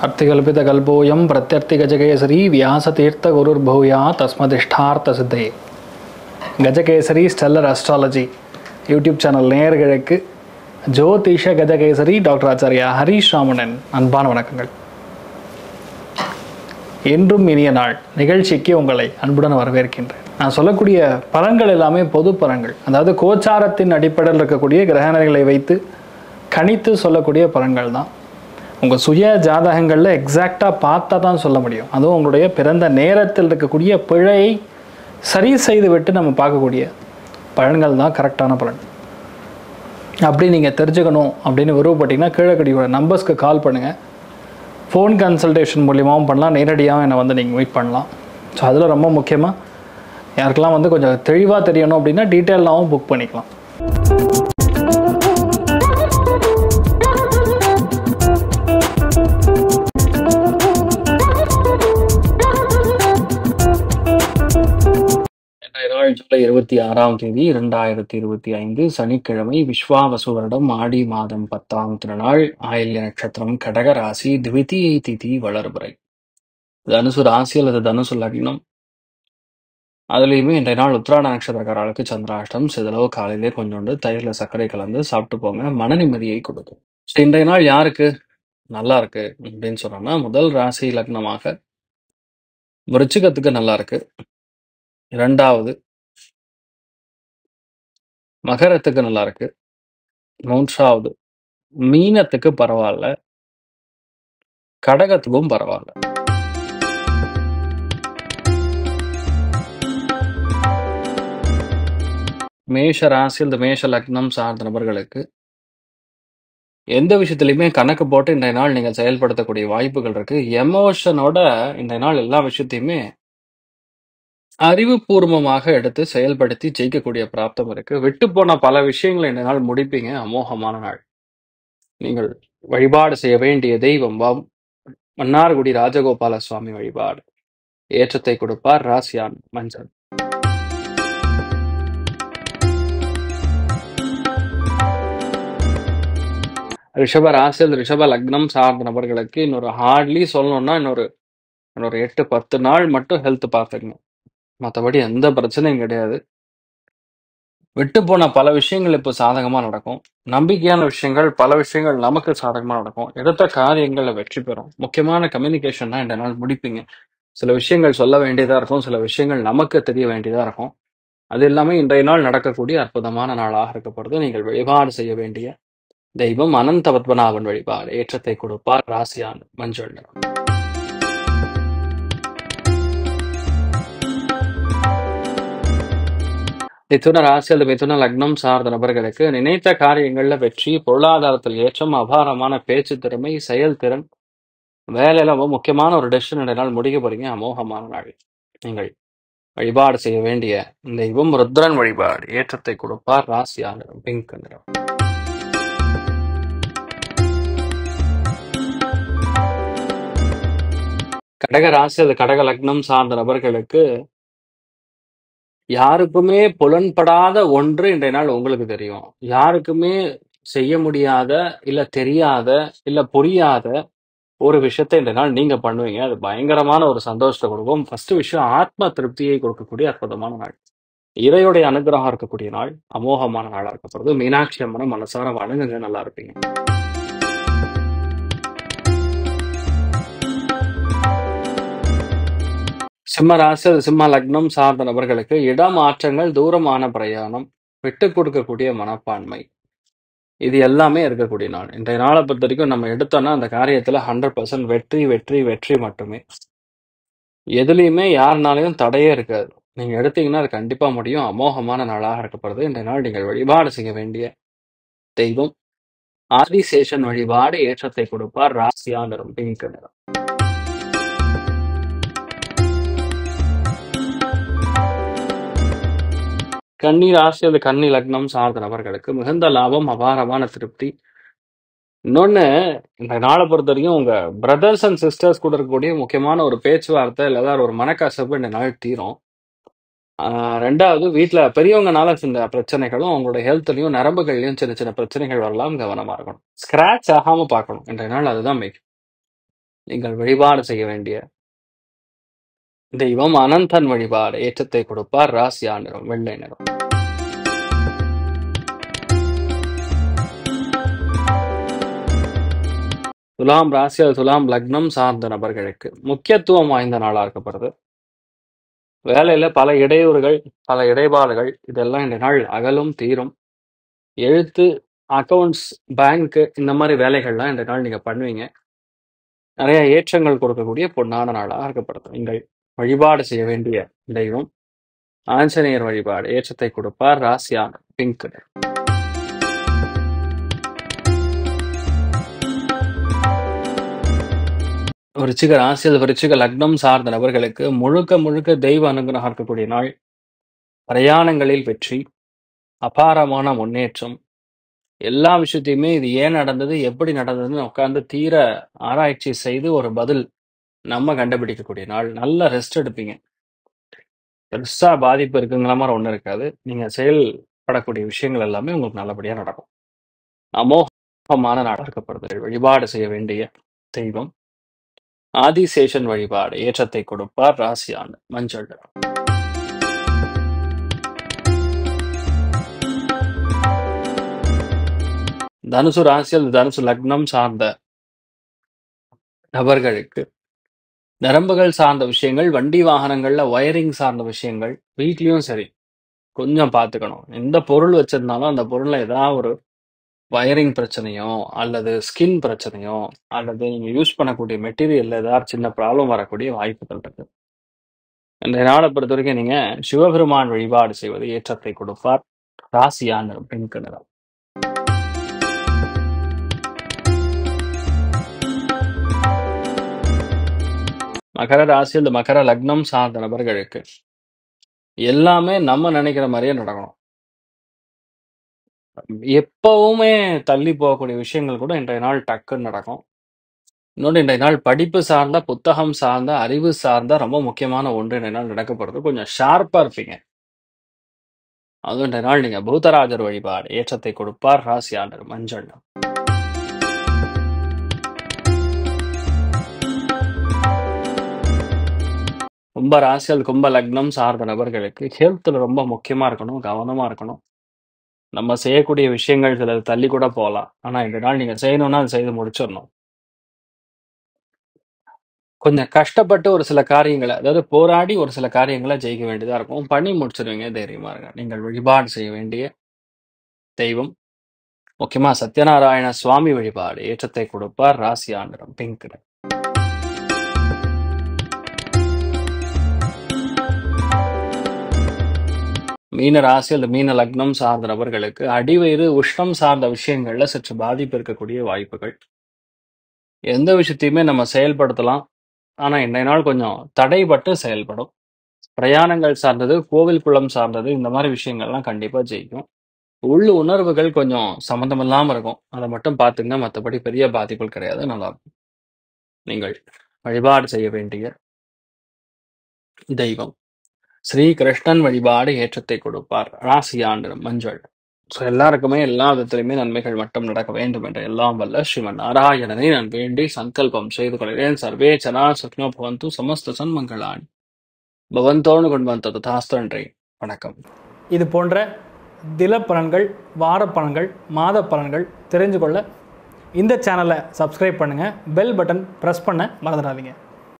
अर्थिकल्पितकल्पोऽयं प्रत्यर्थिगजकेसरी व्यासतीर्थगुरुर्भूया तस्मदिष्टार्थसिद्धये. Gajakesari stellar astrology YouTube channel நேயர்களுக்கு ஜோதிஷ கஜகேசரி டாக்டர் ஆச்சாரியா ஹரீஷ் ராமணன் அன்பான வணக்கங்கள். என்றும் இனிய நாள் நிகழ்ச்சிக்கு உங்களை அன்புடன் வரவேற்கின்றேன். நான் சொல்லக்கூடிய பலன்கள் எல்லாமே பொது பலன்கள், அதாவது கோச்சாரத்தின் அடிப்படையில் இருக்கக்கூடிய கிரகணங்களை வைத்து கணித்து சொல்லக்கூடிய பலன்கள் தான். உங்கள் சுய ஜாதகங்களில் எக்ஸாக்டாக பார்த்தா தான் சொல்ல முடியும். அதுவும் உங்களுடைய பிறந்த நேரத்தில் இருக்கக்கூடிய பிழையை சரி செய்து விட்டு நம்ம பார்க்கக்கூடிய பலன்கள் தான் கரெக்டான பலன். அப்படி நீங்கள் தெரிஞ்சுக்கணும் அப்படின்னு விருப்பப்பட்டீங்கன்னா கீழே கடியோட நம்பர்ஸ்க்கு கால் பண்ணுங்கள். ஃபோன் கன்சல்டேஷன் மூலியமாகவும் பண்ணலாம், நேரடியாகவும் என்னை வந்து நீங்கள் மீட் பண்ணலாம். ஸோ அதில் ரொம்ப முக்கியமாக யாருக்கெல்லாம் வந்து கொஞ்சம் தெளிவாக தெரியணும் அப்படின்னா டீட்டெயிலாகவும் புக் பண்ணிக்கலாம். ஜூலை 26ஆம் தேதி 2025 சனிக்கிழமை, விஸ்வாவசு வருடம் ஆடி மாதம் 10ஆம் திருநாள், ஆயில்ய நட்சத்திரம், கடக ராசி, திவிதியை திதி, வளர்பிறை. தனுசு ராசி அல்லது தனுசு லக்னம். அதுலேயுமே இன்றைய நாள் உத்திராட நட்சத்திரக்காரர்களுக்கு சந்திராஷ்டம். சிதளவு காலையிலே கொஞ்சோண்டு தயிரில் சர்க்கரை கலந்து சாப்பிட்டு போங்க, மன நிம்மதியை கொடுக்கும். இன்றைய நாள் யாருக்கு நல்லா இருக்கு அப்படின்னு சொன்னோம்னா, முதல் ராசி லக்னமாக விருச்சிகத்துக்கு நல்லா இருக்கு. இரண்டாவது மகரத்துக்கு நல்லா இருக்கு. மூன்றாவது மீனத்துக்கு பரவாயில்ல, கடகத்துக்கும் பரவாயில்ல. மேஷ ராசி அல்லது மேஷ லக்னம் சார்ந்த நபர்களுக்கு எந்த விஷயத்திலையுமே கணக்கு போட்டு இன்றைய நாள் நீங்கள் செயல்படுத்தக்கூடிய வாய்ப்புகள் இருக்கு. எமோஷனோட இன்றைய நாள் எல்லா விஷயத்தையுமே அறிவுபூர்வமாக எடுத்து செயல்படுத்தி ஜெயிக்கக்கூடிய பிராப்தம் இருக்கு. விட்டு போன பல விஷயங்களை இந்த நாள் முடிப்பீங்க. அமோகமான நாள். நீங்கள் வழிபாடு செய்ய வேண்டிய தெய்வம் மன்னார்குடி ராஜகோபால சுவாமி வழிபாடு ஏற்றத்தை கொடுப்பார். ராசியான் மஞ்சள். ரிஷப ராசியில் ரிஷப லக்னம் சார்ந்த நபர்களுக்கு இன்னொரு ஹார்ட்லி சொல்லணும்னா இன்னொரு 8-10 நாள் மட்டும் ஹெல்த் பார்த்துக்கணும். மற்றபடி எந்த பிரச்சனையும் கிடையாது. விட்டு போன பல விஷயங்கள் இப்போ சாதகமாக நடக்கும். நம்பிக்கையான விஷயங்கள், பல விஷயங்கள் நமக்கு சாதகமாக நடக்கும். எடுத்த காரியங்களில் வெற்றி பெறும். முக்கியமான கம்யூனிகேஷன் தான் இந்த நாள் முடிப்பீங்க. சில விஷயங்கள் சொல்ல வேண்டியதாக இருக்கும், சில விஷயங்கள் நமக்கு தெரிய வேண்டியதாக இருக்கும். அது எல்லாமே இன்றைய நாள் நடக்கக்கூடிய அற்புதமான நாளாக இருக்கப்படுது. நீங்கள் வழிபாடு செய்ய வேண்டிய தெய்வம் அனந்த பத்மநாபன் வழிபாடு ஏற்றத்தை கொடுப்பார். ராசியான் மஞ்சள் நிறம். மிதுன ராசி அல்லது மிதுன லக்னம் சார்ந்த நபர்களுக்கு நினைத்த காரியங்கள்ல வெற்றி, பொருளாதாரத்தில் ஏற்றம், அபாரமான பேச்சு திறமை, செயல்திறன், வேலையில ரொம்ப முக்கியமான ஒரு டெசிஷன் இந்த நாள் முடிக்க போறீங்க. அமோகமான நாள். நீங்கள் வழிபாடு செய்ய வேண்டிய தெய்வம் ருத்ரன் வழிபாடு ஏற்றத்தை கொடுப்பார். ராசியா நிறம் பிங்க் நிறம். கடக ராசி அல்லது கடக லக்னம் சார்ந்த நபர்களுக்கு யாருக்குமே புலன்படாத ஒன்று இன்றைய நாள் உங்களுக்கு தெரியும். யாருக்குமே செய்ய முடியாத, இல்ல தெரியாத, இல்ல புரியாத ஒரு விஷயத்தை இன்றைய நாள் நீங்க பண்ணுவீங்க. அது பயங்கரமான ஒரு சந்தோஷத்தை கொடுக்கும். ஃபர்ஸ்ட் விஷயம், ஆத்ம திருப்தியை கொடுக்கக்கூடிய அற்புதமான நாள். இறையுடைய அனுகிரகம் இருக்கக்கூடிய நாள். அமோகமான நாளா இருக்கப்படுது. மீனாட்சி அம்மனை மனசார வணங்குங்க, நல்லா இருப்பீங்க. சிம்ம ராசி அது சிம்ம லக்னம் சார்ந்த நபர்களுக்கு இடமாற்றங்கள், தூரமான பிரயாணம், விட்டு கொடுக்கக்கூடிய மனப்பான்மை, இது எல்லாமே இருக்கக்கூடிய நாள். இன்றைய நாளை பொறுத்த வரைக்கும் நம்ம எடுத்தோம்னா அந்த காரியத்துல 100% வெற்றி வெற்றி வெற்றி மட்டுமே. எதுலையுமே யாருனாலையும் தடையே இருக்காது. நீங்க எடுத்தீங்கன்னா அது கண்டிப்பா முடியும். அமோகமான நாளாக இருக்கப்படுது. இன்றைய நாள் நீங்கள் வழிபாடு செய்ய வேண்டிய தெய்வம் ஆதிசேஷன் வழிபாடு ஏற்றத்தை கொடுப்பார். ராசியா நிறம் பிங்க் நிறம். கன்னி ராசி அது கன்னி லக்னம் சார்ந்த நபர்களுக்கு மிகுந்த லாபம், அபாரமான திருப்தி. இன்னொன்னு, இந்த நாளை பொறுத்த வரைக்கும் உங்க பிரதர்ஸ் அண்ட் சிஸ்டர்ஸ் கூட இருக்கக்கூடிய முக்கியமான ஒரு பேச்சுவார்த்தை இல்ல ஒரு மனக்கசப்பு இந்த நாள் தீரும். ரெண்டாவது, வீட்டுல பெரியவங்கனால சின்ன பிரச்சனைகளும், அவங்களோட ஹெல்த்லயும் நரம்புகள்லயும் சின்ன சின்ன பிரச்சனைகள் வரலாம். கவனமா இருக்கணும். ஸ்கிராச் ஆகாம பார்க்கணும் இன்றைய நாள். அதுதான் மெயின். நீங்கள் வழிபாடு செய்ய வேண்டிய தெய்வம் அனந்தன் வழிபாடு. ஏற்றத்தை கொடுப்பார். ராசியா நிறம் வெள்ளை நிறம். துலாம் ராசி துலாம் லக்னம் சார்ந்த நபர்களுக்கு முக்கியத்துவம் வாய்ந்த நாளா இருக்கப்படுது. வேலையில பல இடையூறுகள், பல இடைபாடுகள் இதெல்லாம் இந்த நாள் அகலும் தீரும். எழுத்து, அக்கவுண்ட்ஸ், பேங்க் இந்த மாதிரி வேலைகள்லாம் இந்த நாள் நீங்க பண்ணுவீங்க. நிறைய ஏற்றங்கள் கொடுக்கக்கூடிய பொன்னான நாளா இருக்கப்படுது. நீங்கள் வழிபாடு செய்ய வேண்டிய தெய்வம் ஆஞ்சநேயர் வழிபாடு. ஏற்றத்தை கொடுப்பார். ராசியான பிங்க். விருச்சிக ராசியில் விருச்சிக லக்னம் சார்ந்த நபர்களுக்கு முழுக்க முழுக்க தெய்வ அனுகிரகம் இருக்கக்கூடிய நாள். பிரயாணங்களில் வெற்றி, அபாரமான முன்னேற்றம். எல்லா விஷயத்தையுமே இது ஏன் நடந்தது, எப்படி நடந்ததுன்னு உட்கார்ந்து தீர ஆராய்ச்சி செய்து ஒரு பதில் நம்ம கண்டுபிடிக்கக்கூடிய நாள். நல்ல ரெஸ்ட் எடுப்பீங்க. பெருசா பாதிப்பு இருக்குங்கிற மாதிரி ஒன்றும் இருக்காது. நீங்க செயல்படக்கூடிய விஷயங்கள் எல்லாமே உங்களுக்கு நல்லபடியா நடக்கும். அமோகமான நாள் இருக்கப்படுது. வழிபாடு செய்ய வேண்டிய தெய்வம் ஆதிசேஷன் வழிபாடு. ஏற்றத்தை கொடுப்பார். ராசியான மஞ்சள் நிறம். தனுசு ராசியில் தனுசு லக்னம் சார்ந்த நபர்களுக்கு நரம்புகள் சார்ந்த விஷயங்கள், வண்டி வாகனங்கள்ல ஒயரிங் சார்ந்த விஷயங்கள், வீட்லயும் சரி கொஞ்சம் பார்த்துக்கணும். எந்த பொருள் வச்சிருந்தாலும் அந்த பொருள்ல ஏதாவது ஒரு வயரிங் பிரச்சனையோ அல்லது ஸ்கின் பிரச்சனையோ அல்லது நீங்க யூஸ் பண்ணக்கூடிய மெட்டீரியல்ல ஏதாவது சின்ன ப்ராப்ளம் வரக்கூடிய வாய்ப்புகள் இருக்கு. இந்த நாளை பொறுத்த வரைக்கும் நீங்க சிவபெருமான் வழிபாடு செய்வது ஏற்றத்தை கொடுப்பார். ராசியா நிறம் பிங்க் நிறம். மகர ராசியில் மகர லக்னம் சார்ந்த நபர்களுக்கு எல்லாமே நம்ம நினைக்கிற மாதிரியே நடக்கணும். எப்பவுமே தள்ளி போகக்கூடிய விஷயங்கள் கூட இன்றைய நாள் டக்குன்னு நடக்கும். இன்னொன்று, இன்றைய நாள் படிப்பு சார்ந்த, புத்தகம் சார்ந்த, அறிவு சார்ந்த ரொம்ப முக்கியமான ஒன்று இன்றைய நாள் நடக்கப்படுறது. கொஞ்சம் ஷார்ப்பா இருப்பீங்க. அதுவும் இன்றைய நாள் நீங்க பூதராஜர் வழிபாடு. ஏற்றத்தை கொடுப்பார். ராசியா நிறம் மஞ்சள் நிறம். கும்ப ராசியில் கும்ப லக்னம் சார்ந்த நபர்களுக்கு ஹெல்த்ல ரொம்ப முக்கியமா இருக்கணும், கவனமா இருக்கணும். நம்ம செய்யக்கூடிய விஷயங்கள் சிலது தள்ளி கூட போகலாம். ஆனா இந்த நாள் நீங்க செய்யணும்னா அதை செய்து முடிச்சிடணும். கொஞ்சம் கஷ்டப்பட்டு ஒரு சில காரியங்களை, அதாவது போராடி ஒரு சில காரியங்களை ஜெயிக்க வேண்டியதா இருக்கும். பண்ணி முடிச்சிருவீங்க. தைரியமா இருங்க. நீங்கள் வழிபாடு செய்ய வேண்டிய தெய்வம் முக்கியமா சத்யநாராயண சுவாமி வழிபாடு. ஏற்றத்தை கொடுப்பார். ராசியா நிறம் பிங்க் நிறம். மீன ராசியில் மீன லக்னம் சார்ந்த நபர்களுக்கு அடிவயிறு, உஷ்ணம் சார்ந்த விஷயங்கள்ல சற்று பாதிப்பு இருக்கக்கூடிய வாய்ப்புகள். எந்த விஷயத்தையுமே நம்ம செயல்படுத்தலாம். ஆனா இன்றைய நாள் கொஞ்சம் தடைபட்டு செயல்படும். பிரயாணங்கள் சார்ந்தது, கோவில் குளம் சார்ந்தது இந்த மாதிரி விஷயங்கள்லாம் கண்டிப்பா ஜெயிக்கும். உள்ள உணர்வுகள் கொஞ்சம் சம்மந்தம் இல்லாம இருக்கும். அதை மட்டும் பார்த்துங்க. மற்றபடி பெரிய பாதிப்புகள் கிடையாது. நல்லா இருக்கும். நீங்கள் வழிபாடு செய்ய வேண்டிய தெய்வம் ஸ்ரீ கிருஷ்ணன் வழிபாடு. ஏற்றத்தை கொடுப்பார். ராசியா நிறம் மஞ்சள். ஸோ எல்லாருக்குமே எல்லா விதத்திலுமே நன்மைகள் மட்டும் நடக்க வேண்டும் என்ற எல்லாம் வல்ல ஸ்ரீமன் நாராயணனை நான் வேண்டி சங்கல்பம் செய்து கொள்கிறேன். சர்வே ஜனா சுக்னோ பவந்து சமஸ்த சன்மங்களான் பவந்தோன்னு கொண்டு வந்த ததாஸ்திரன்றே. வணக்கம். இது போன்ற தில பலன்கள், வார பலன்கள், மாத பலன்கள் தெரிஞ்சு கொள்ள இந்த சேனலை சப்ஸ்கிரைப் பண்ணுங்கள். பெல் பட்டன் ப்ரெஸ் பண்ண மறந்துடாதீங்க.